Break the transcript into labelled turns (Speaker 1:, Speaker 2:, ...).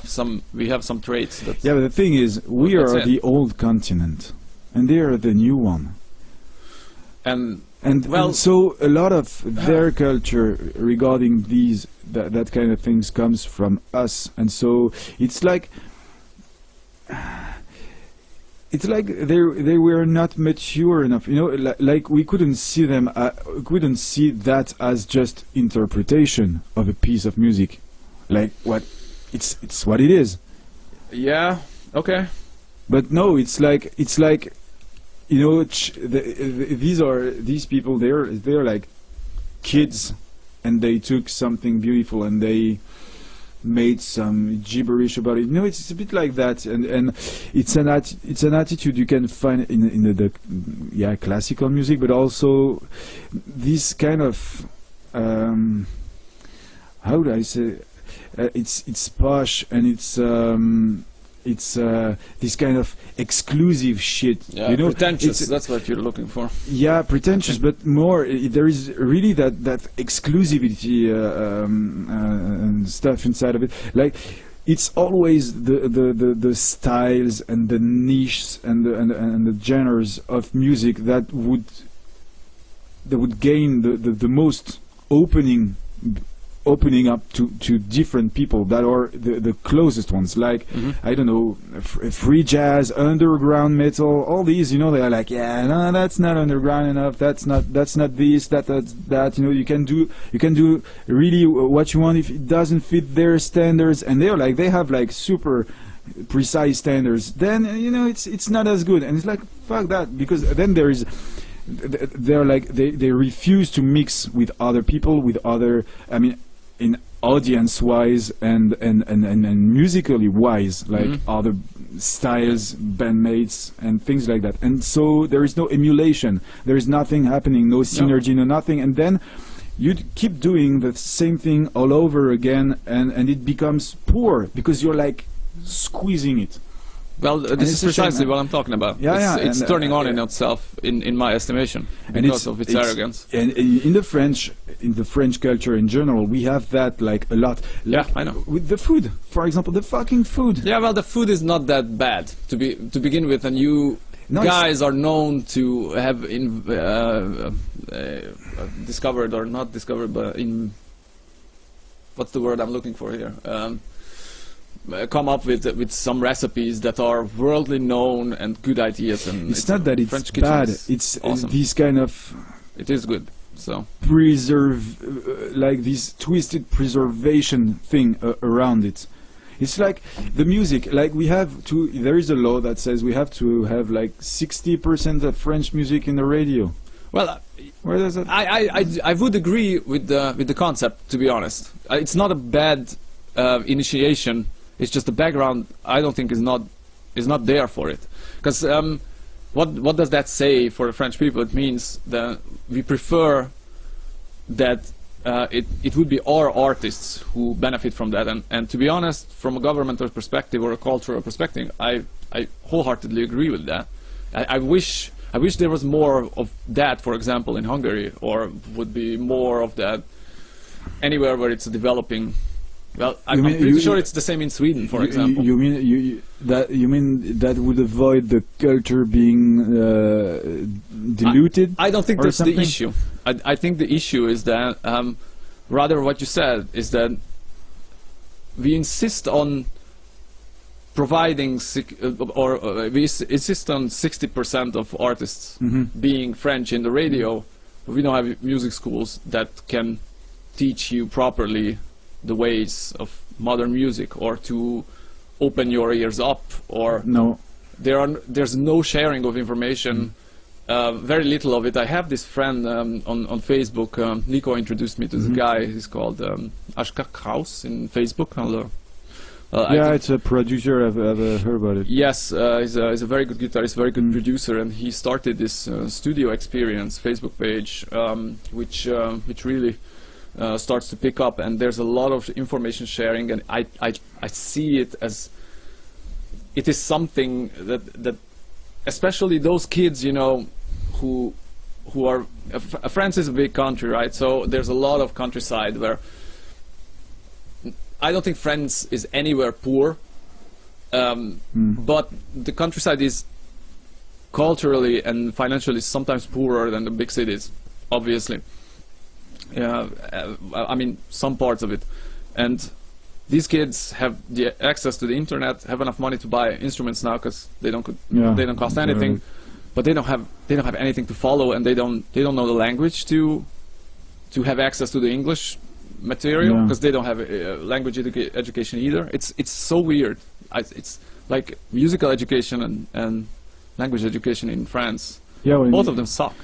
Speaker 1: some traits that.
Speaker 2: Yeah, but the thing is, we
Speaker 1: That's
Speaker 2: are
Speaker 1: it.
Speaker 2: the old continent, and they are the new one.
Speaker 1: And
Speaker 2: And so a lot of their culture regarding that kind of things comes from us, and so it's like they were not mature enough, you know, like we couldn't see them, couldn't see that as just interpretation of a piece of music, like what it's what it is.
Speaker 1: yeah, okay.
Speaker 2: But no, it's like you know, these people, they're like kids, and they took something beautiful and they made some gibberish about it. No, it's a bit like that, and it's an attitude you can find in the classical music, but also this kind of how do I say, it's posh, and it's this kind of exclusive shit,
Speaker 1: Yeah,
Speaker 2: you know,
Speaker 1: pretentious. That's what you're looking for.
Speaker 2: yeah, pretentious, but more there is really that exclusivity and stuff inside of it. Like it's always the styles and the niches and the genres of music that would gain the most opening up to different people that are the closest ones, like I don't know, free jazz, underground metal, all these, you know, they are like, yeah, no, that's not underground enough, that's not this, that, you know, you can do really what you want if it doesn't fit their standards, and they're like, they have like super precise standards, then you know it's not as good, and it's like, fuck that, because then there is they're like they refuse to mix with other people, with other, I mean, in audience wise and musically wise, like other styles, bandmates and things like that, and so there is no emulation, there is nothing happening, no synergy, no nothing, and then you keep doing the same thing all over again, and it becomes poor because you're like squeezing it.
Speaker 1: Well, this is precisely what I'm talking about.
Speaker 2: Yeah,
Speaker 1: it's turning on in itself, in my estimation, because of its arrogance.
Speaker 2: And in the French culture in general, we have that like a lot. Like,
Speaker 1: yeah, I know.
Speaker 2: With the food, for example, the fucking food.
Speaker 1: Yeah, well, the food is not that bad to begin with, and you guys are known to have discovered, or not discovered, but what's the word I'm looking for here? Come up with some recipes that are worldly known and good ideas, and
Speaker 2: it's not that it's
Speaker 1: French
Speaker 2: bad.
Speaker 1: is
Speaker 2: It's
Speaker 1: awesome.
Speaker 2: These kind of
Speaker 1: it is good. So
Speaker 2: like this twisted preservation thing around it. It's like the music. Like we have to. There is a law that says we have to have like 60% of French music in the radio.
Speaker 1: Well,
Speaker 2: where does that?
Speaker 1: I would agree with the concept. To be honest, it's not a bad initiation. It's just the background. I don't think is not there for it. Because what does that say for the French people? It means that we prefer that it would be our artists who benefit from that. And to be honest, from a governmental perspective or a cultural perspective, I wholeheartedly agree with that. I wish there was more of that, for example, in Hungary, or would be more of that anywhere where it's a developing. Well, I'm pretty sure it's the same in Sweden, for example.
Speaker 2: You mean that would avoid the culture being diluted?
Speaker 1: I don't think that's
Speaker 2: something?
Speaker 1: the issue. I think the issue is that rather what you said is that we insist on providing we insist on 60% of artists being French in the radio. But we don't have music schools that can teach you properly the ways of modern music, or to open your ears up, or
Speaker 2: no,
Speaker 1: there's no sharing of information, very little of it. I have this friend on Facebook. Nico introduced me to this guy. He's called Ashka Kraus in Facebook.
Speaker 2: Yeah, it's a producer. I've heard about it.
Speaker 1: Yes, he's a very good guitarist, very good producer, and he started this Studio Experience Facebook page, which really starts to pick up, and there's a lot of information sharing, and I see it as it is something that especially those kids, you know, who are France is a big country, right? So there's a lot of countryside where I don't think France is anywhere poor, but the countryside is culturally and financially sometimes poorer than the big cities, obviously. Yeah, I mean, some parts of it. And these kids have the access to the internet, have enough money to buy instruments now because they don't cost anything, but they don't have anything to follow, and they don't know the language to have access to the English material because they don't have language education either. It's so weird. It's like musical education and language education in France.
Speaker 2: Yeah, well,
Speaker 1: both of them suck.